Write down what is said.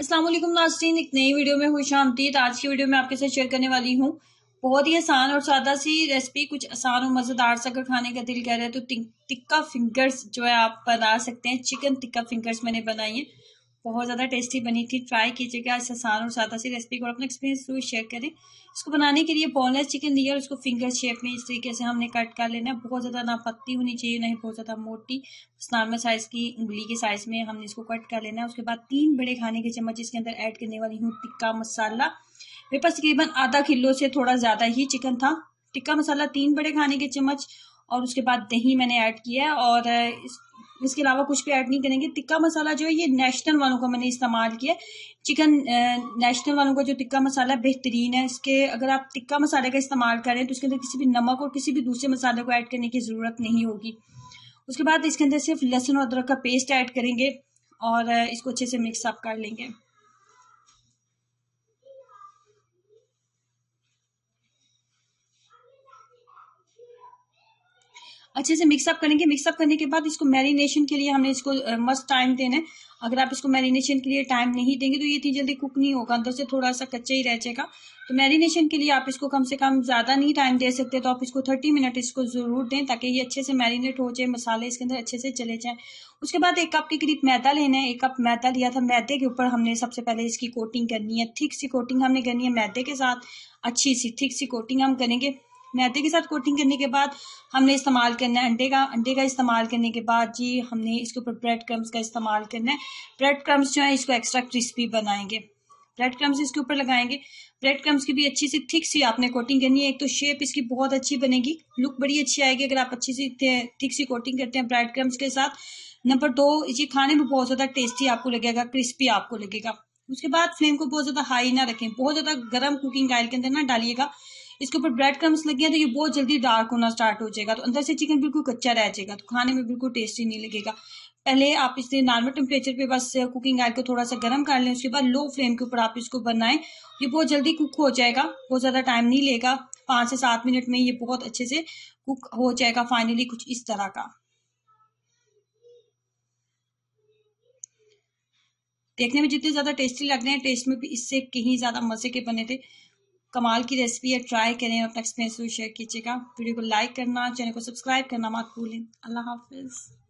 अस्सलाम वालेकुम नाज़रीन, एक नई वीडियो में खुश आमदीद। आज की वीडियो में आपके साथ शेयर करने वाली हूँ बहुत ही आसान और सादा सी रेसिपी। कुछ आसान और मज़ेदार सा अगर खाने का दिल कर रहा है तो टिक्का फिंगर्स जो है आप बना सकते हैं। चिकन टिक्का फिंगर्स मैंने बनाई है, बहुत ज़्यादा टेस्टी बनी थी। ट्राई कीजिएगा इस आसान और सादा सी रेसिपी को, अपना एक्सपीरियंस जरूर शेयर करें। इसको बनाने के लिए बोनलेस चिकन लिया और उसको फिंगर शेप में इस तरीके से हमने कट कर लेना है। बहुत ज़्यादा ना पतली होनी चाहिए, ना ही बहुत ज़्यादा मोटी, नॉर्मल साइज़ की उंगली के साइज़ में हमने इसको कट कर लेना है। उसके बाद 3 बड़े खाने के चम्मच इसके अंदर ऐड करने वाली हूँ टिक्का मसाला। मेरे पास तकरीबन आधा किलो से थोड़ा ज़्यादा ही चिकन था। टिक्का मसाला 3 बड़े खाने के चम्मच, और उसके बाद दही मैंने ऐड किया है। और इसके अलावा कुछ भी ऐड नहीं करेंगे। टिक्का मसाला जो है ये नेशनल वालों का मैंने इस्तेमाल किया। चिकन नेशनल वालों का जो टिक्का मसाला बेहतरीन है। इसके अगर आप टिक्का मसाले का इस्तेमाल करें तो इसके अंदर किसी भी नमक और किसी भी दूसरे मसाले को ऐड करने की ज़रूरत नहीं होगी। उसके बाद इसके अंदर सिर्फ लहसुन और अदरक का पेस्ट ऐड करेंगे और इसको अच्छे से मिक्स अप कर लेंगे। अच्छे से मिक्सअप करेंगे। मिक्सअप करने के बाद इसको मैरिनेशन के लिए हमने इसको मस्ट टाइम देना है। अगर आप इसको मैरिनेशन के लिए टाइम नहीं देंगे तो ये इतनी जल्दी कुक नहीं होगा, अंदर से थोड़ा सा कच्चा ही रह जाएगा। तो मैरिनेशन के लिए आप इसको कम से कम ज़्यादा नहीं टाइम दे सकते, तो आप इसको 30 मिनट इसको ज़रूर दें ताकि ये अच्छे से मैरिनेट हो जाए, मसाले इसके अंदर अच्छे से चले जाएँ। उसके बाद 1 कप के करीब मैदा लेना है। 1 कप मैदा लिया था। मैदे के ऊपर हमने सबसे पहले इसकी कोटिंग करनी है, थिक सी कोटिंग हमने करनी है मैदे के साथ। अच्छी सी थिक सी कोटिंग हम करेंगे। मैदे के साथ कोटिंग करने के बाद हमने इस्तेमाल करना है अंडे का इस्तेमाल करने के बाद जी हमने इसके ऊपर ब्रेड क्रम्स का इस्तेमाल करना है। ब्रेड क्रम्स जो है इसको एक्स्ट्रा क्रिस्पी बनाएंगे। ब्रेड क्रम्स इसके ऊपर लगाएंगे। ब्रेड क्रम्स की भी अच्छी सी थिक सी आपने कोटिंग करनी है। एक तो शेप इसकी बहुत अच्छी बनेगी, लुक बड़ी अच्छी आएगी अगर आप अच्छी सी थिक सी कोटिंग करते हैं ब्रेड क्रम्स के साथ। नंबर 2, ये खाने में बहुत ज़्यादा टेस्टी आपको लगेगा, क्रिस्पी आपको लगेगा। उसके बाद फ्लेम को बहुत ज़्यादा हाई ना रखें, बहुत ज़्यादा गर्म कुकिंग ऑयल के अंदर ना डालिएगा। इसके ऊपर ब्रेड क्रम्स लग गया तो ये बहुत जल्दी डार्क होना स्टार्ट हो जाएगा, तो अंदर से चिकन बिल्कुल कच्चा रह जाएगा, तो खाने में बिल्कुल टेस्टी नहीं लगेगा। पहले आप इसे नॉर्मल टेम्परेचर पे बस कुकिंग ऑयल को थोड़ा सा गर्म कर लें। उसके बाद लो फ्लेम के ऊपर आप इसको बनाएं। ये बहुत जल्दी कुक हो जाएगा, बहुत ज़्यादा टाइम नहीं लेगा। 5 से 7 मिनट में ये बहुत अच्छे से कुक हो जाएगा। फाइनली कुछ इस तरह का देखने में जितने ज़्यादा टेस्टी लग रहे हैं, टेस्ट में भी इससे कहीं ज़्यादा मज़े के बने थे। कमाल की रेसिपी है, ट्राई करें, अपना एक्सपीरियंस शेयर कीजिएगा। वीडियो को लाइक करना, चैनल को सब्सक्राइब करना मत भूलें। अल्लाह हाफिज़।